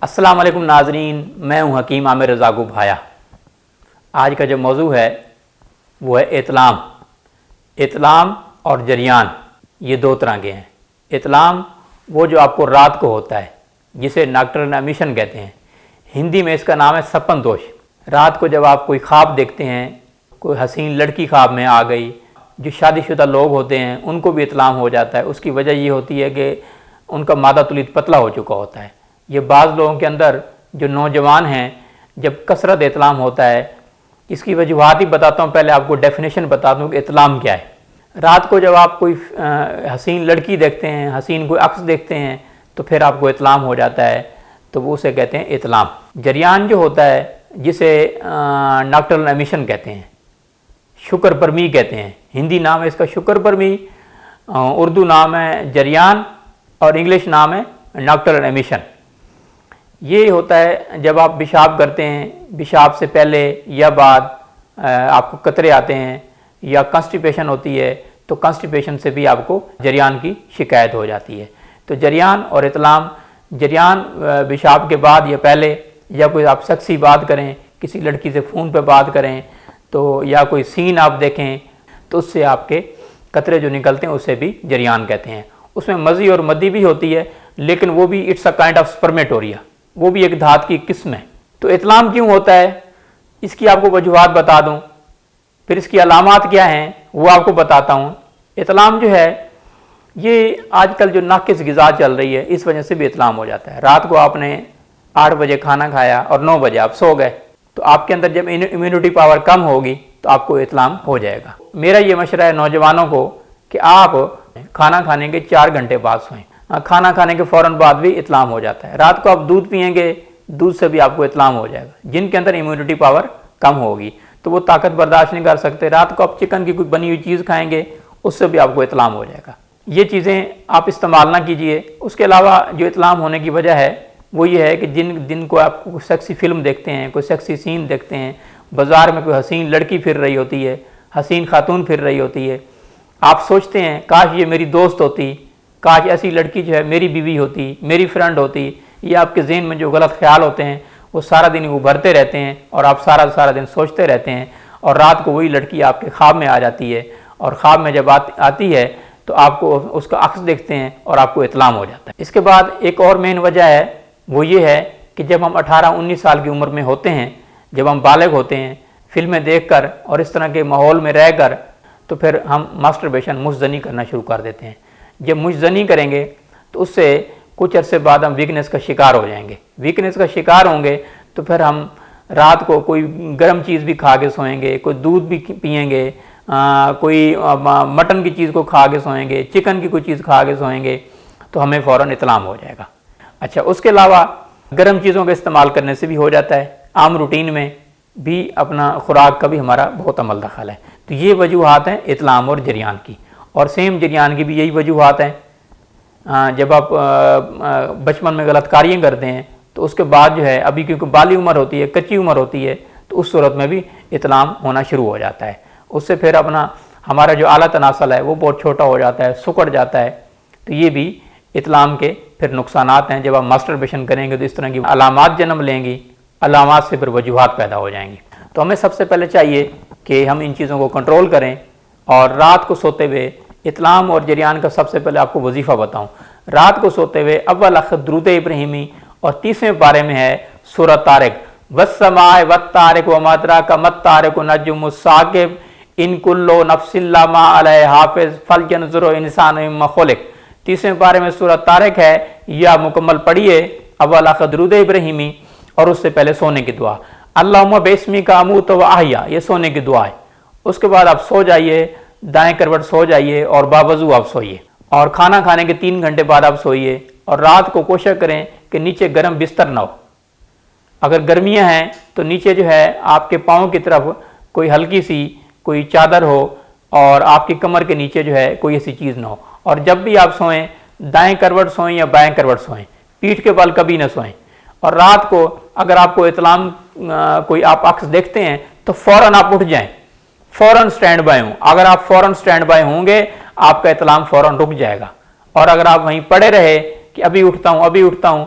अस्सलाम वालेकुम नाजरीन, मैं हूं हकीम आमिर रज़ा गुभाया। आज का जो मौजू है वो है इतलाम। इतलाम और जरियान ये दो तरह के हैं। इतलाम वो जो आपको रात को होता है, जिसे नॉक्टर्नल एमिशन कहते हैं। हिंदी में इसका नाम है सपन दोष। रात को जब आप कोई ख्वाब देखते हैं, कोई हसीन लड़की ख्वाब में आ गई, जो शादीशुदा लोग होते हैं उनको भी इतलाम हो जाता है। उसकी वजह ये होती है कि उनका मादा तुलीद पतला हो चुका होता है। ये बाज़ लोगों के अंदर जो नौजवान हैं, जब कसरत इतलाम होता है, इसकी वजूहात ही बताता हूँ। पहले आपको डेफिनेशन बता दूँ कि इतलाम क्या है। रात को जब आप कोई हसीन लड़की देखते हैं, हसीन कोई अक्स देखते हैं, तो फिर आपको इतलाम हो जाता है, तो वो उसे कहते हैं इतलाम। जरियान जो होता है, जिसे नॉक्टर्नल एमिशन कहते हैं, शुक्र परमी कहते हैं। हिंदी नाम है इसका शुक्र परमी, उर्दू नाम है जरियान और इंग्लिश नाम है नॉक्टर्नल एमिशन। ये होता है जब आप पेशाब करते हैं, पेशाब से पहले या बाद आपको कतरे आते हैं या कॉन्स्टिपेशन होती है, तो कॉन्स्टिपेशन से भी आपको जरियान की शिकायत हो जाती है। तो जरियान और इतलाम, जरियान पेशाब के बाद या पहले, या कोई आप सेक्सी बात करें, किसी लड़की से फ़ोन पे बात करें, तो या कोई सीन आप देखें, तो उससे आपके कतरे जो निकलते हैं उसे भी जरियान कहते हैं। उसमें मज़ी और मद्दी भी होती है, लेकिन वो भी it's a kind of spermatorrhoea, वो भी एक धात की किस्म है। तो इतलाम क्यों होता है, इसकी आपको वजूहात बता दूं, फिर इसकी अलामात क्या हैं वो आपको बताता हूँ। इतलाम जो है, ये आजकल जो नाकिस ग़िज़ा चल रही है, इस वजह से भी इतलाम हो जाता है। रात को आपने 8 बजे खाना खाया और 9 बजे आप सो गए, तो आपके अंदर जब इम्यूनिटी पावर कम होगी तो आपको इतलाम हो जाएगा। मेरा ये मशवरा है नौजवानों को कि आप खाना खाने के 4 घंटे बाद सोएं। खाना खाने के फ़ौरन बाद भी इतलाम हो जाता है। रात को आप दूध पिएंगे, दूध से भी आपको इतलाम हो जाएगा। जिनके अंदर इम्यूनिटी पावर कम होगी तो वो ताकत बर्दाश्त नहीं कर सकते। रात को आप चिकन की कोई बनी हुई चीज़ खाएंगे, उससे भी आपको इतलाम हो जाएगा। ये चीज़ें आप इस्तेमाल ना कीजिए। उसके अलावा जो इतलाम होने की वजह है वो ये है कि जिन को आप कोई सेक्सी फिल्म देखते हैं, कोई सेक्सी सीन देखते हैं, बाज़ार में कोई हसीन लड़की फिर रही होती है, हसीन खातून फिर रही होती है, आप सोचते हैं काश ये मेरी दोस्त होती, काश ऐसी लड़की जो है मेरी बीवी होती, मेरी फ्रेंड होती। ये आपके ज़हन में जो गलत ख्याल होते हैं वो सारा दिन उभरते रहते हैं और आप सारा दिन सोचते रहते हैं, और रात को वही लड़की आपके ख्वाब में आ जाती है, और ख्वाब में जब आती है तो आपको उसका अक्स देखते हैं और आपको इतलाम हो जाता है। इसके बाद एक और मेन वजह है, वो ये है कि जब हम 18-19 साल की उम्र में होते हैं, जब हम बालिग होते हैं, फिल्में देखकर और इस तरह के माहौल में रहकर, तो फिर हम मास्टरबेशन मुज़नी करना शुरू कर देते हैं। जब मुज़नी करेंगे तो उससे कुछ अरसे बाद हम वीकनेस का शिकार हो जाएंगे। वीकनेस का शिकार होंगे तो फिर हम रात को कोई गर्म चीज़ भी खा के सोएंगे, कोई दूध भी पिएंगे, कोई मटन की चीज़ को खा के सोएंगे, चिकन की कोई चीज़ खा के सोएंगे, तो हमें फ़ौरन इतलाम हो जाएगा। अच्छा, उसके अलावा गर्म चीज़ों का इस्तेमाल करने से भी हो जाता है। आम रूटीन में भी अपना खुराक का भी हमारा बहुत अमल दखल है। तो ये वजूहात हैं इतलाम और जरियान की, और सेम जरियान की भी यही वजूहात हैं। जब आप बचपन में गलत कार्य करते हैं तो उसके बाद जो है, अभी क्योंकि बाली उम्र होती है, कच्ची उम्र होती है, तो उस सूरत में भी इतलाम होना शुरू हो जाता है। उससे फिर अपना हमारा जो आला तनासल है वो बहुत छोटा हो जाता है, सुकड़ जाता है। तो ये भी इतलाम के फिर नुकसानात हैं। जब आप मास्टरबेशन करेंगे तो इस तरह की अलामात जन्म लेंगी, अलामात से फिर वजूहात पैदा हो जाएंगी। तो हमें सबसे पहले चाहिए कि हम इन चीज़ों को कंट्रोल करें। और रात को सोते हुए इतलाम और जरियान का सबसे पहले आपको वजीफ़ा बताऊं। रात को सोते हुए अव्वल आखिर दुरूद इब्राहिमी, और 30वें पारे में है सूरह तारिक, वस्समाए वत्तारिक व मा अदराका मत्तारिक नज्मुस साकिब इन कुल्लु नफ्सिन लमा अलैहा हाफिज़ फलयंजुर इंसानु मिम्मा खुलिक। 30वें पारे में सूरह तारिक है, या मुकम्मल पढ़िए अव्वल आखिर दुरूद इब्राहिमी, और उससे पहले सोने की दुआ, अल्लाहुम्मा बिस्मिका अमूतु व अहया, ये सोने की दुआ है। उसके बाद आप सो जाइए, दाएं करवट सो जाइए और बावजू आप सोइए, और खाना खाने के 3 घंटे बाद आप सोइए। और रात को कोशिश करें कि नीचे गर्म बिस्तर ना हो। अगर गर्मियां हैं तो नीचे जो है आपके पाँव की तरफ कोई हल्की सी कोई चादर हो, और आपकी कमर के नीचे जो है कोई ऐसी चीज़ ना हो। और जब भी आप सोएं, दाएं करवट सोएं या बाएं करवट सोएं, पीठ के बल कभी ना सोएं। और रात को अगर आपको इतलाम कोई आप अक्स देखते हैं तो फ़ौरन आप उठ जाएं, फ़ौरन स्टैंड बाय हों। अगर आप फ़ौरन स्टैंड बाय होंगे, आपका इतलाम फ़ौरन रुक जाएगा। और अगर आप वहीं पड़े रहे कि अभी उठता हूँ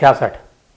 66،